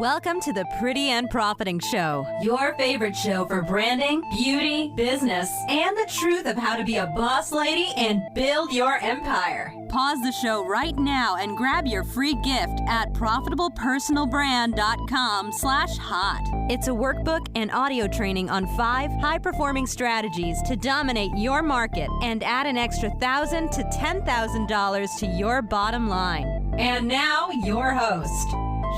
Welcome to the Pretty and Profiting Show, your favorite show for branding, beauty, business, and the truth of how to be a boss lady and build your empire. Pause the show right now and grab your free gift at profitablepersonalbrand.com/hot. It's a workbook and audio training on 5 high-performing strategies to dominate your market and add an extra $1,000 to $10,000 to your bottom line. And now, your host.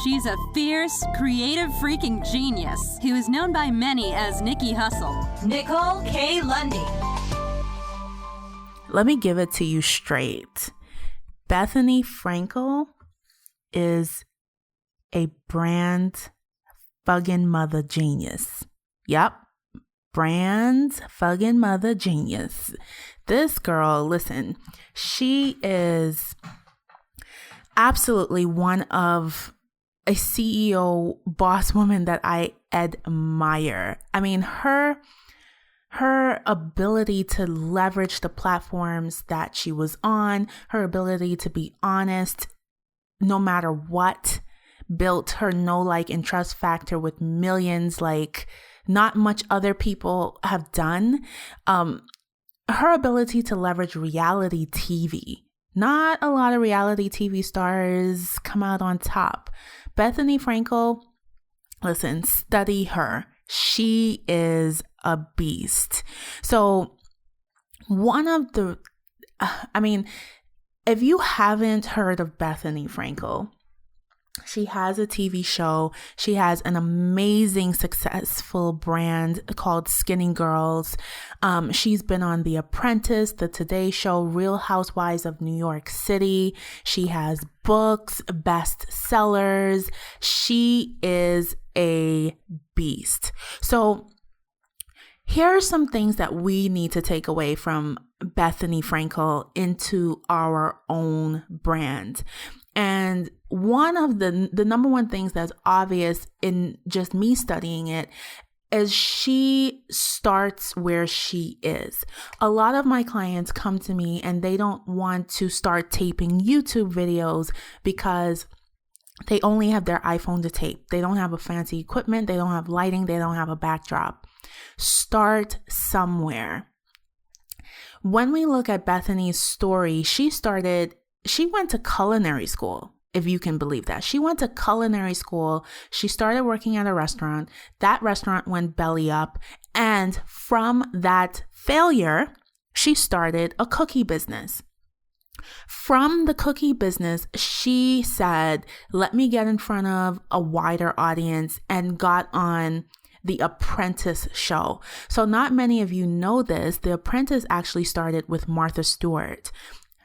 She's a fierce, creative freaking genius who is known by many as Nikki Hustle. Nicole K. Lundy. Let me give it to you straight. Bethenny Frankel is a Brand Fuggin-Motha Genius. Yep. Brand Fuggin-Motha Genius. This girl, listen, she is absolutely one of a CEO boss woman that I admire. I mean, her ability to leverage the platforms that she was on, her ability to be honest, no matter what, built her know, like, and trust factor with millions like not much other people have done. Her ability to leverage reality TV. Not a lot of reality TV stars come out on top. Bethenny Frankel, listen, study her. She is a beast. So one of the, if you haven't heard of Bethenny Frankel, she has a TV show. She has an amazing, successful brand called Skinny Girls. She's been on The Apprentice, The Today Show, Real Housewives of New York City. She has books, bestsellers. She is a beast. So here are some things that we need to take away from Bethenny Frankel into our own brand. And one of the number one things that's obvious in just me studying it is she starts where she is. A lot of my clients come to me and they don't want to start taping YouTube videos because they only have their iPhone to tape. They don't have a fancy equipment. They don't have lighting. They don't have a backdrop. Start somewhere. When we look at Bethenny's story, she went to culinary school, if you can believe that. She went to culinary school. She started working at a restaurant. That restaurant went belly up. And from that failure, she started a cookie business. From the cookie business, she said, let me get in front of a wider audience, and got on The Apprentice show. So not many of you know this. The Apprentice actually started with Martha Stewart,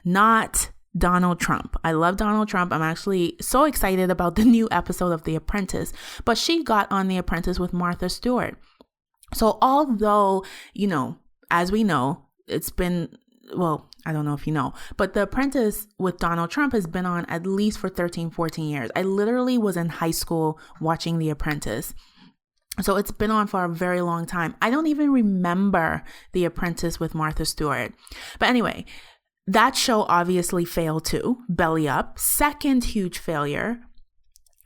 not Donald Trump. I love Donald Trump. I'm actually so excited about the new episode of The Apprentice, but she got on The Apprentice with Martha Stewart. So although, as we know, it's been, well, I don't know if you know, but The Apprentice with Donald Trump has been on at least for 13, 14 years. I literally was in high school watching The Apprentice. So it's been on for a very long time. I don't even remember The Apprentice with Martha Stewart. But anyway, that show obviously failed too, belly up. Second huge failure.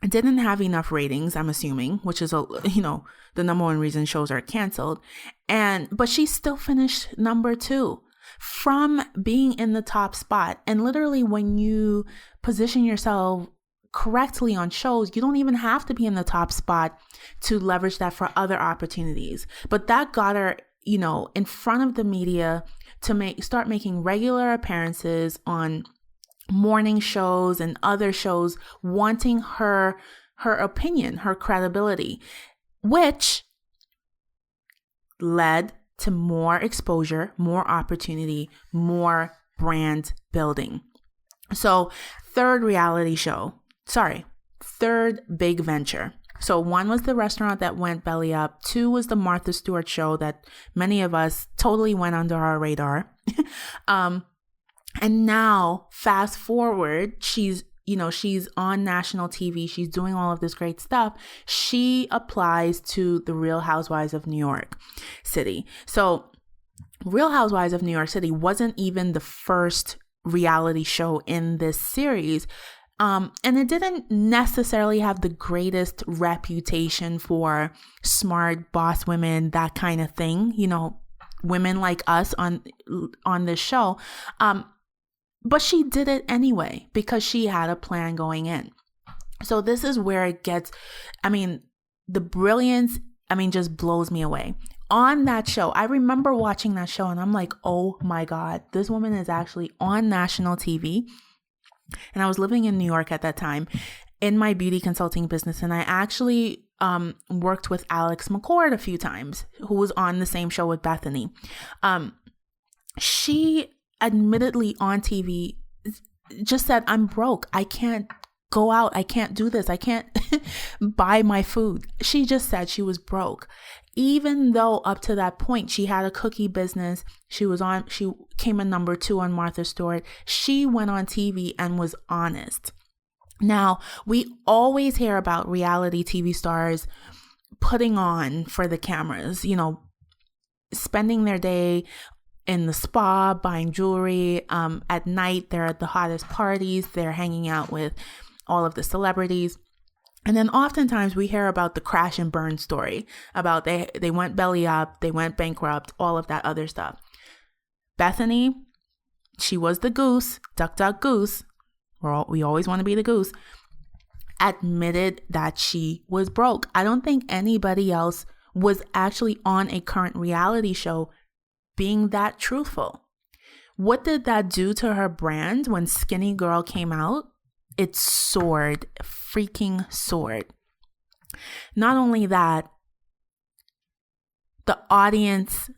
It didn't have enough ratings, I'm assuming, which is, the number one reason shows are canceled. But she still finished number 2 from being in the top spot. And literally when you position yourself correctly on shows, you don't even have to be in the top spot to leverage that for other opportunities. But that got her, in front of the media to start making regular appearances on morning shows and other shows, wanting her opinion, her credibility, which led to more exposure, more opportunity, more brand building. So third big venture. So 1 was the restaurant that went belly up. 2 was the Martha Stewart show that many of us totally went under our radar. And now fast forward, she's on national TV. She's doing all of this great stuff. She applies to the Real Housewives of New York City. So Real Housewives of New York City wasn't even the first reality show in this series. And it didn't necessarily have the greatest reputation for smart boss women, that kind of thing, you know, women like us on this show. But she did it anyway because she had a plan going in. So this is where it gets, the brilliance, just blows me away. On that show, I remember watching that show and I'm like, oh my God, this woman is actually on national TV. And I was living in New York at that time in my beauty consulting business. And I actually worked with Alex McCord a few times, who was on the same show with Bethenny. She admittedly on TV just said, I'm broke. I can't go out. I can't do this. I can't buy my food. She just said she was broke. Even though up to that point, she had a cookie business. She came in number 2 on Martha Stewart. She went on TV and was honest. Now, we always hear about reality TV stars putting on for the cameras, you know, spending their day in the spa, buying jewelry. At night, they're at the hottest parties. They're hanging out with all of the celebrities. And then oftentimes we hear about the crash and burn story, about they went belly up, they went bankrupt, all of that other stuff. Bethenny, she was the goose, duck, duck, goose. We always want to be the goose. Admitted that she was broke. I don't think anybody else was actually on a current reality show being that truthful. What did that do to her brand when Skinny Girl came out? It soared, freaking soared. Not only that, the audience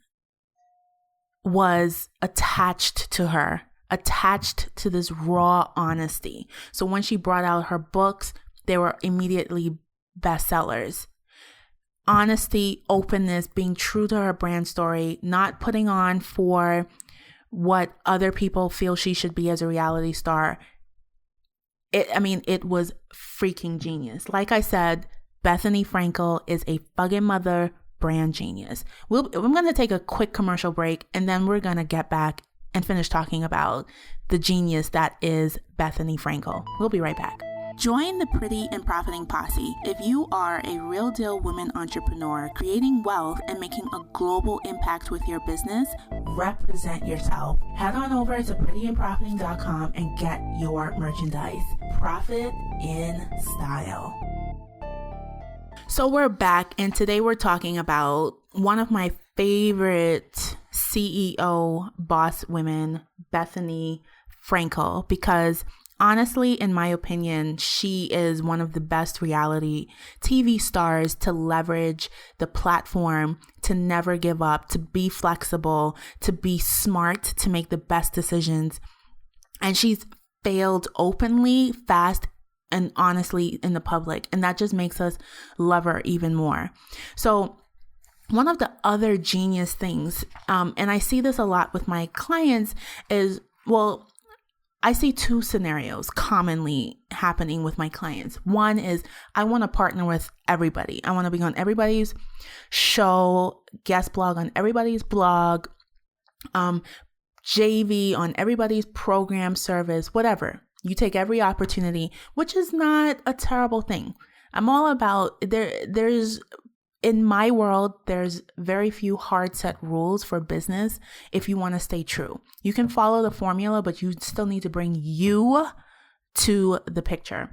was attached to her, attached to this raw honesty. So when she brought out her books, they were immediately bestsellers. Honesty, openness, being true to her brand story, not putting on for what other people feel she should be as a reality star. It was freaking genius. Like I said, Bethenny Frankel is a Fuggin-Motha brand genius. I'm going to take a quick commercial break and then we're going to get back and finish talking about the genius that is Bethenny Frankel. We'll be right back. Join the Pretty and Profiting Posse if you are a real deal woman entrepreneur creating wealth and making a global impact with your business. Represent yourself. Head on over to prettyandprofiting.com and get your merchandise. Profit in style. So we're back, and today we're talking about one of my favorite CEO boss women, Bethenny Frankel, because honestly, in my opinion, she is one of the best reality TV stars to leverage the platform, to never give up, to be flexible, to be smart, to make the best decisions. And she's failed openly, fast, and honestly in the public. And that just makes us love her even more. So one of the other genius things, and I see this a lot with my clients, is, I see 2 scenarios commonly happening with my clients. One is I want to partner with everybody. I want to be on everybody's show, guest blog on everybody's blog, JV on everybody's program, service, whatever. You take every opportunity, which is not a terrible thing. I'm all about there's in my world, there's very few hard set rules for business if you want to stay true. You can follow the formula, but you still need to bring you to the picture.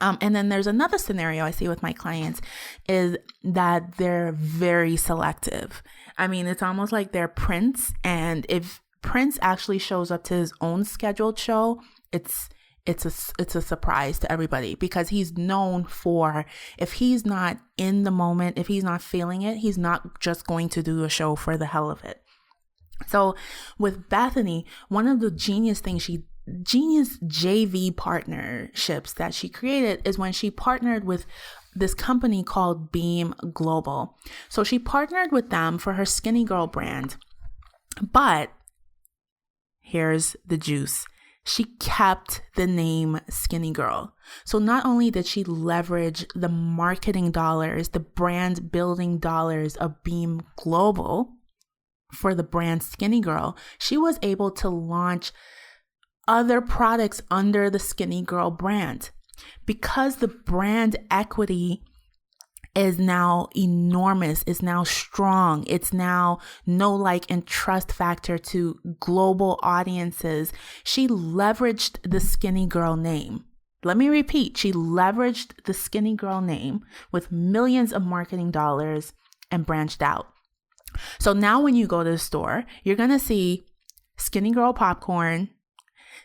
And then there's another scenario I see with my clients is that they're very selective. It's almost like they're Prince. And if Prince actually shows up to his own scheduled show, it's a surprise to everybody, because he's known for, if he's not in the moment, if he's not feeling it, he's not just going to do a show for the hell of it. So with Bethenny, one of the genius JV partnerships that she created is when she partnered with this company called Beam Global. So she partnered with them for her Skinny Girl brand. But here's the juice. She kept the name Skinny Girl. So not only did she leverage the marketing dollars, the brand building dollars of Beam Global for the brand Skinny Girl, she was able to launch other products under the Skinny Girl brand. Because the brand equity is now enormous, is now strong, it's now know, like, and trust factor to global audiences, she leveraged the Skinny Girl name. Let me repeat, she leveraged the Skinny Girl name with millions of marketing dollars and branched out. So now when you go to the store, you're going to see Skinny Girl popcorn,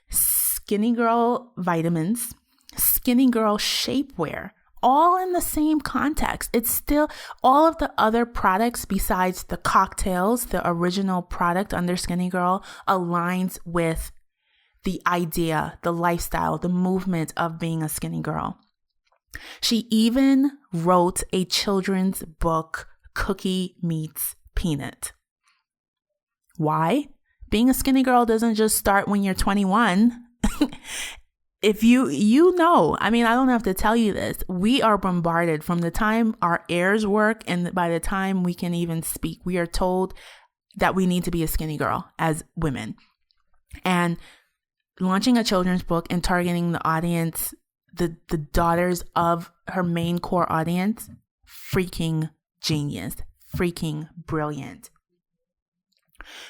Skinny Girl vitamins, Skinny Girl shapewear, all in the same context. It's still all of the other products besides the cocktails, the original product under Skinny Girl, aligns with the idea, the lifestyle, the movement of being a skinny girl. She even wrote a children's book, Cookie Meets Peanut. Why? Being a skinny girl doesn't just start when you're 21. If you know, I mean, I don't have to tell you this. We are bombarded from the time our ears work and by the time we can even speak. We are told that we need to be a skinny girl as women. And launching a children's book and targeting the audience, the daughters of her main core audience, freaking genius, freaking brilliant.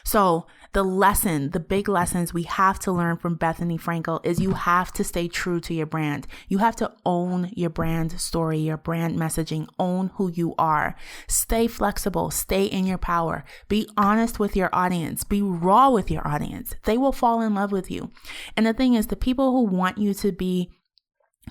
So the big lessons we have to learn from Bethenny Frankel is you have to stay true to your brand. You have to own your brand story, your brand messaging, own who you are. Stay flexible, stay in your power. Be honest with your audience, be raw with your audience. They will fall in love with you. And the thing is, the people who want you to be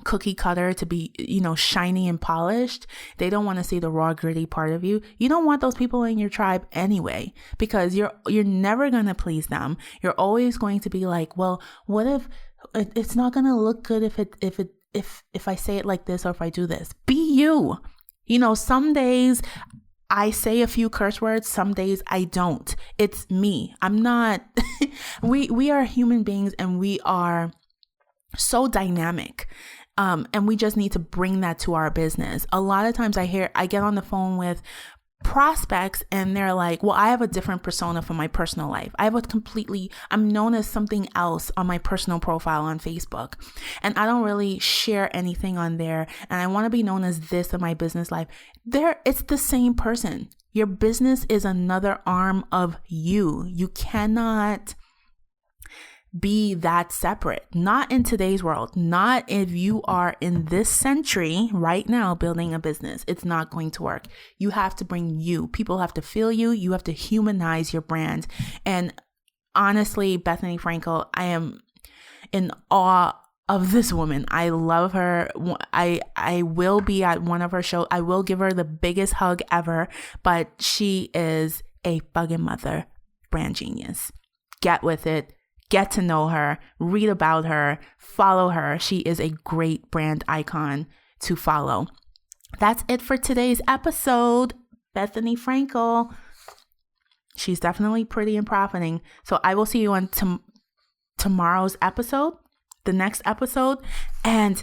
cookie cutter, to be, shiny and polished, they don't want to see the raw, gritty part of you. You don't want those people in your tribe anyway, because you're never going to please them. You're always going to be like, well, what if it's not going to look good if I say it like this or if I do this? Be you. Some days I say a few curse words, some days I don't. It's me. I'm not we are human beings, and we are so dynamic. And we just need to bring that to our business. A lot of times I get on the phone with prospects and they're like, well, I have a different persona for my personal life. I'm known as something else on my personal profile on Facebook. And I don't really share anything on there. And I want to be known as this in my business life. It's the same person. Your business is another arm of you. You cannot be that separate. Not in today's world. Not if you are in this century right now building a business. It's not going to work. You have to bring you. People have to feel you. You have to humanize your brand. And honestly, Bethenny Frankel, I am in awe of this woman. I love her. I will be at one of her shows. I will give her the biggest hug ever, but she is a Fuggin-Motha brand genius. Get with it. Get to know her, read about her, follow her. She is a great brand icon to follow. That's it for today's episode. Bethenny Frankel. She's definitely pretty and profiting. So I will see you on tomorrow's episode, the next episode. And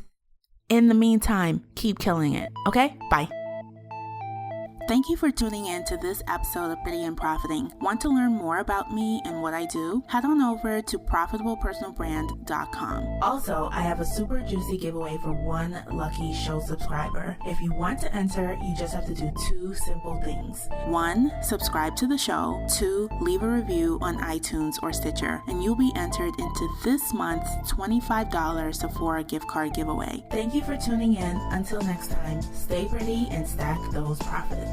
in the meantime, keep killing it. Okay? Bye. Thank you for tuning in to this episode of Pretty and Profiting. Want to learn more about me and what I do? Head on over to profitablepersonalbrand.com. Also, I have a super juicy giveaway for one lucky show subscriber. If you want to enter, you just have to do 2 simple things. 1, subscribe to the show. 2, leave a review on iTunes or Stitcher, and you'll be entered into this month's $25 Sephora gift card giveaway. Thank you for tuning in. Until next time, stay pretty and stack those profits.